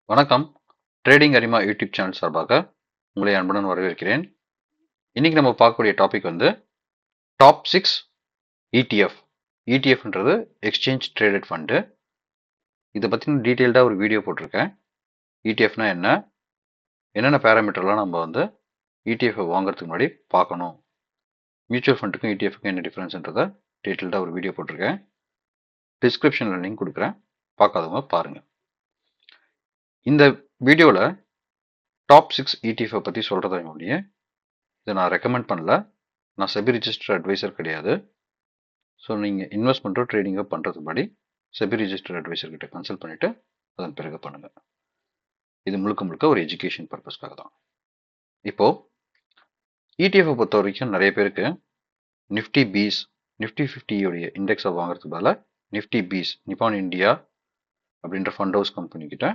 வணக்கம். ட்ரேடிங் அரிமா YouTube channel சார்பாக உங்களை அன்புடன் வரவேற்கிறேன். இன்னைக்கு நம்ம பார்க்கக்கூடிய டாபிக் வந்து டாப் 6 ETF. ETFன்றது எக்ஸ்சேஞ்ச் ட்ரேடட் ஃபண்டு. இதை பற்றின டீட்டெயில்டாக ஒரு வீடியோ போட்டிருக்கேன். ETFனா என்ன, என்னென்ன பேராமீட்டர்லாம் நம்ம வந்து ETF வாங்குறதுக்கு முன்னாடி பார்க்கணும், மியூச்சுவல் ஃபண்டுக்கும் ETFக்கும் என்ன டிஃப்ரென்ஸ்ன்றதை டீட்டெயில்டாக ஒரு வீடியோ போட்டிருக்கேன். டிஸ்கிரிப்ஷனில் லிங்க் கொடுக்குறேன், பார்க்காதவங்க பாருங்கள். இந்த வீடியோவில் டாப் 6 ETF பற்றி சொல்கிறத முடிய இதை நான் ரெக்கமெண்ட் பண்ணல. நான் செபி ரிஜிஸ்டர் அட்வைசர் கிடையாது. ஸோ நீங்கள் இன்வெஸ்ட்மெண்ட்டோ ட்ரேடிங்கோ பண்ணுறதுக்கு முன்னாடி செபி ரிஜிஸ்டர் அட்வைசர் கிட்ட கன்சல்ட் பண்ணிவிட்டு அதன் பிறகு பண்ணுங்கள். இது முழுக்க முழுக்க ஒரு எஜுகேஷன் பர்பஸ்க்காக தான். இப்போது ETF பொறுத்த வரைக்கும் நிறைய பேருக்கு நிஃப்டி பீஸ், நிஃப்டி 50 இண்டெக்ஸை வாங்குறதுக்கு பதிலாக நிஃப்டி பீஸ், நிப்பான் இந்தியா அப்படின்ற ஃபண்ட் ஹவுஸ் கம்பெனிக்கிட்ட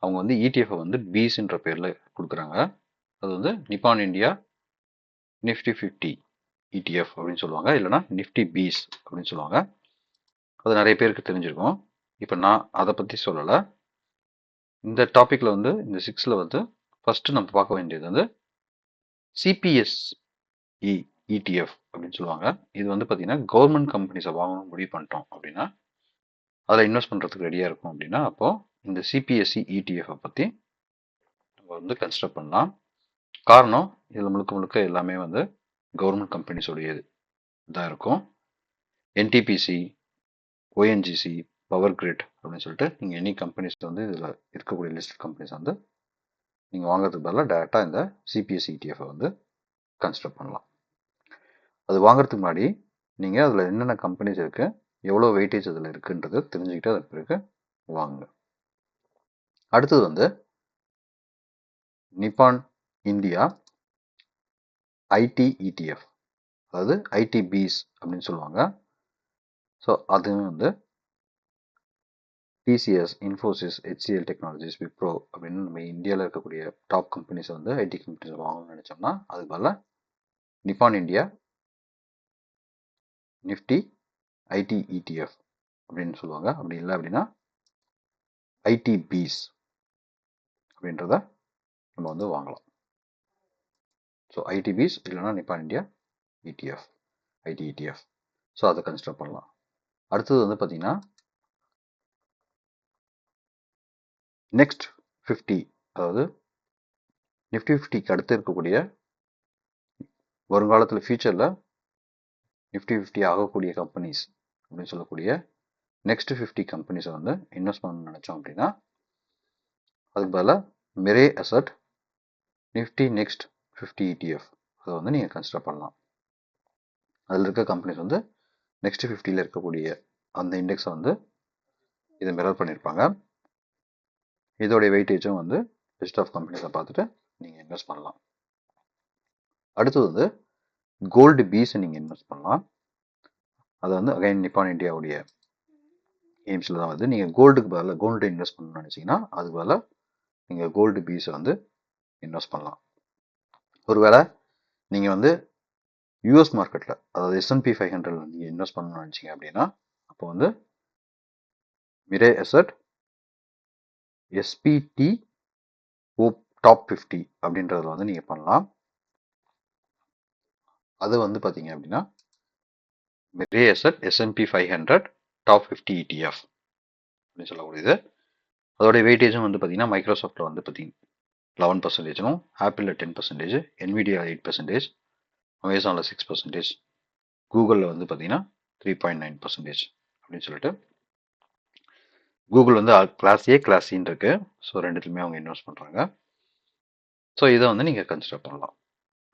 அவங்க வந்து ETF வந்து பீஸ்ன்ற பேரில் கொடுக்குறாங்க. அது வந்து நிப்பான் இந்தியா நிஃப்டி 50 ETF அப்படின்னு சொல்லுவாங்க, இல்லைனா நிஃப்டி பீஸ் அப்படின்னு சொல்லுவாங்க. அது நிறைய பேருக்கு தெரிஞ்சிருக்கும். இப்போ நான் அதை பற்றி சொல்லலை. இந்த டாப்பிக்கில் வந்து இந்த 6ல் வந்து ஃபஸ்ட்டு நம்ம பார்க்க வேண்டியது வந்து CPSE ETF அப்படின்னு சொல்லுவாங்க. இது வந்து பார்த்தீங்கன்னா கவர்மெண்ட் கம்பெனிஸை வாங்கணும் முடிவு பண்ணிட்டோம் அப்படின்னா, அதில் இன்வெஸ்ட் பண்ணுறதுக்கு ரெடியாக இருக்கும் அப்படின்னா, அப்போது இந்த CPSE ETF பற்றி நம்ம வந்து கன்சிடர் பண்ணலாம். காரணம், இதில் முழுக்க முழுக்க எல்லாமே வந்து கவர்மெண்ட் கம்பெனிஸோடைய இதாக இருக்கும். NTPC, ONGC, பவர் கிரிட் அப்படின்னு சொல்லிட்டு நீங்கள் எனி கம்பெனிஸ் வந்து இதில் இருக்கக்கூடிய லிஸ்ட் கம்பெனிஸ் வந்து நீங்கள் வாங்குறதுக்கு பதிலாக டேரெக்டாக இந்த CPSE ETF வந்து கன்சிடர் பண்ணலாம். அது வாங்குறதுக்கு முன்னாடி நீங்கள் அதில் என்னென்ன கம்பெனிஸ் இருக்குது, எவ்வளோ வெயிட்டேஜ் அதில் இருக்குன்றது தெரிஞ்சுக்கிட்டு அதன் பிறகு வாங்குங்க. அடுத்தது வந்து நிப்பான் இந்தியா IT ETF, அதாவது IT பீஸ் அப்படின்னு சொல்லுவாங்க. ஸோ அதுவும் வந்து TCS, Infosys, HCL technologies, Wipro அப்படின்னு நம்ம இந்தியாவில் இருக்கக்கூடிய டாப் கம்பெனிஸை வந்து ஐடி கம்பெனிஸை வாங்கணும்னு நினச்சோம்னா அதுக்கு பதிலாக நிப்பான் இந்தியா நிஃப்டி IT ETF அப்படின்னு சொல்லுவாங்க. அப்படி இல்லை அப்படின்னா IT பீஸ் அப்படின்றத நம்ம வந்து வாங்கலாம். ஸோ IT பீஸ் இல்லைனா நிப்பான் India ETF, IT ETF. So அதை கன்சிடர் பண்ணலாம். அடுத்தது வந்து பார்த்தீங்கன்னா நெக்ஸ்ட் 50, அதாவது நிஃப்டி 50க்கு அடுத்து இருக்கக்கூடிய வருங்காலத்தில் ஃபியூச்சரில் நிஃப்டி 50 ஆகக்கூடிய கம்பெனிஸ் அப்படின்னு சொல்லக்கூடிய நெக்ஸ்ட் 50 கம்பெனிஸை வந்து இன்வெஸ்ட் பண்ணணும்னு நினச்சோம் அப்படின்னா அதுக்கு பதிலாக Mirae asset Nifty next 50 ETF அதை வந்து நீங்கள் கன்சிடர் பண்ணலாம். அதில் இருக்க கம்பெனிஸ் வந்து நெக்ஸ்ட் 50ல் இருக்கக்கூடிய அந்த இண்டெக்ஸை வந்து இதை மிரர் பண்ணியிருப்பாங்க. இதோடைய வெயிட்டேஜும் வந்து லிஸ்ட் ஆஃப் கம்பெனிஸை பார்த்துட்டு நீங்கள் இன்வெஸ்ட் பண்ணலாம். அடுத்தது வந்து கோல்டு பீஸை நீங்கள் இன்வெஸ்ட் பண்ணலாம். அது வந்து அகைன் நிப்பான் இந்தியாவுடைய எய்ம்ஸில் தான் வந்து நீங்கள் கோல்டுக்கு பதிலாக கோல்டு இன்வெஸ்ட் பண்ணணும்னு நினச்சிங்கன்னா அதுக்கு பதிலாக நீங்கள் கோல்டு பீஸை வந்து இன்வெஸ்ட் பண்ணலாம். ஒருவேளை நீங்கள் வந்து US மார்க்கெட்டில், அதாவது S&P 500 நீங்கள் இன்வெஸ்ட் பண்ணணும்னு நினச்சிங்க அப்படின்னா அப்போ வந்து மிரே அசட் SPT டாப் 50 அப்படின்றதுல வந்து நீங்கள் பண்ணலாம். அது வந்து பார்த்தீங்க அப்படின்னா Mirae asset S&P 500 top 50 ETF அப்படின்னு சொல்லக்கூடியது. அதோடைய வெயிட்டேஜும் வந்து பார்த்தீங்கன்னா மைக்ரோசாஃப்ட்டில் வந்து பார்த்தீங்கன்னா 11%, ஆப்பிளில் 10%, NVIDIA 8%, அமேசானில் 6%, கூகுளில் வந்து பார்த்தீங்கன்னா 3.9% அப்படின்னு சொல்லிட்டு கூகுள் வந்து கிளாஸ் A, கிளாஸ் Cன்னு இருக்கு. ஸோ ரெண்டுத்துலையுமே அவங்க இன்வெஸ்ட் பண்ணுறாங்க. ஸோ இதை வந்து நீங்கள் கன்சிடர் பண்ணலாம்.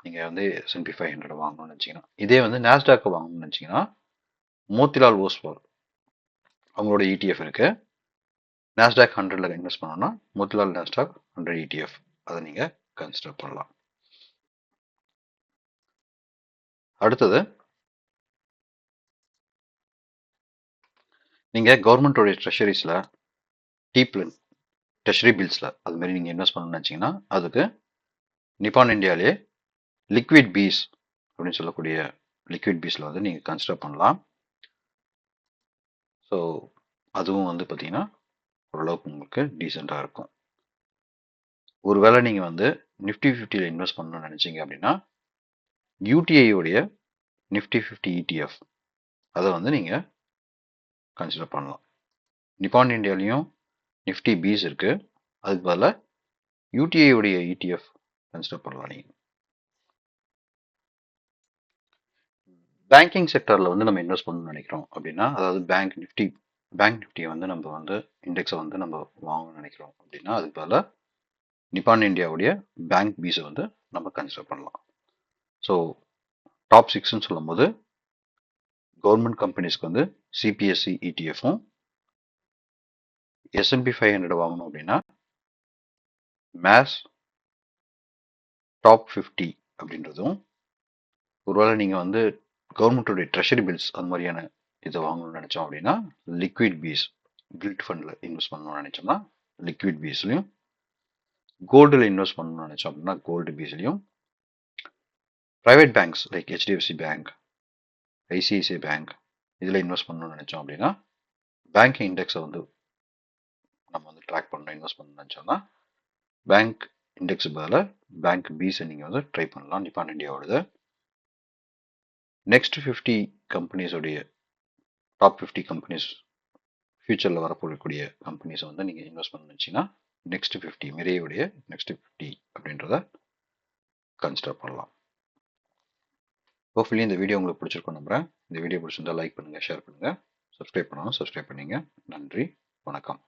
நீங்கள் வந்து S&P 500 வாங்கணும்னு நினச்சிங்கன்னா. இதே வந்து நாஸ்டாக் வாங்கணும்னு நினச்சிங்கன்னா மோத்திலால் ஓஸ்வால் அவங்களோட ETF இருக்குது. நாஸ்டாக் 100ல் இன்வெஸ்ட் பண்ணோன்னா மோத்திலால் நாஸ்டாக் 100 ETF அதை நீங்கள் கன்சிடர் பண்ணலாம். அடுத்தது நீங்கள் கவர்மெண்ட்டோடைய ட்ரெஷரிஸில் டீப்லன் ட்ரெஷரி பில்ஸில் அது மாதிரி நீங்கள் இன்வெஸ்ட் பண்ணணும்னு நினச்சிங்கன்னா அதுக்கு நிப்பான் இந்தியாவிலே லிக்விட் பீஸ் அப்படின்னு சொல்லக்கூடிய லிக்விட் பீஸில் வந்து நீங்கள் கன்சிடர் பண்ணலாம். ஸோ அதுவும் வந்து பார்த்தீங்கன்னா ஓரளவுக்கு உங்களுக்கு டீசெண்டாக இருக்கும். ஒருவேளை நீங்கள் வந்து நிஃப்டி 50யில் இன்வெஸ்ட் பண்ணணும்னு நினச்சிங்க அப்படின்னா UTI உடைய நிஃப்டி 50 ETF அதை வந்து நீங்கள் கன்சிடர் பண்ணலாம். நிப்பான் இந்தியாலையும் நிஃப்டி பீஸ் இருக்குது, அதுக்கு பதிலாக UTI உடைய ETF கன்சிடர் பண்ணலாம். நீங்கள் பேங்கிங் செக்டரில் வந்து நம்ம இன்வெஸ்ட் பண்ணணும்னு நினைக்கிறோம் அப்படின்னா, அதாவது பேங்க் நிஃப்டியை வந்து நம்ம வந்து இண்டெக்ஸை வந்து நம்ம வாங்கணும்னு நினைக்கிறோம் அப்படின்னா, அதுக்கு பதிலாக நிப்பான் இந்தியாவுடைய பேங்க் பீஸை வந்து நம்ம கன்சிடர் பண்ணலாம். ஸோ டாப் 6ன்னு சொல்லும் போது கவர்மெண்ட் கம்பெனிஸ்க்கு வந்து CPSE ETFும், S&P 500 வாங்கணும் அப்படின்னா மேஸ் டாப் 50 அப்படின்றதும், ஒருவேளை நீங்கள் வந்து கவர்மெண்ட்டுடைய ட்ரெஷரி பில்ஸ் அந்த மாதிரியான இதை வாங்கணும்னு நினச்சோம் அப்படின்னா லிக்விட் பீஸ் கில்ட் ஃபண்டில் இன்வெஸ்ட் பண்ணணும்னு நினச்சோம்னா லிக்விட் பீஸ்லையும், கோல்டில் இன்வெஸ்ட் பண்ணணும்னு நினச்சோம் அப்படின்னா gold bees, private banks like HDFC bank, ICICI bank இதில் இன்வெஸ்ட் பண்ணணும்னு நினச்சோம் அப்படின்னா பேங்க் இண்டெக்ஸை வந்து நம்ம வந்து ட்ராக் பண்ணணும் இன்வெஸ்ட் பண்ணணும்னு நினச்சோம்னா பேங்க் இண்டெக்ஸ் பதிலாக பேங்க் பீஸை நீங்கள் வந்து ட்ரை பண்ணலாம். நிப்பான் இந்தியாவோடது நெக்ஸ்ட் 50 கம்பெனிஸோடைய டாப் 50 கம்பெனிஸ் ஃபியூச்சரில் வரப்போகக்கூடிய கம்பெனிஸை வந்து நீங்கள் இன்வெஸ்ட் பண்ண நினச்சிங்கன்னா நெக்ஸ்ட் 50 மிரேயுடைய நெக்ஸ்ட் 50 அப்படின்றத கன்சிடர் பண்ணலாம். ஹோப்ஃபுல்லி இந்த வீடியோ உங்களுக்கு பிடிச்சிருக்கும் நம்புறேன். இந்த வீடியோ பிடிச்சிருந்தா லைக் பண்ணுங்கள், ஷேர் பண்ணுங்கள், சப்ஸ்கிரைப் பண்ணாலும் சப்ஸ்கிரைப் பண்ணுங்க. நன்றி, வணக்கம்.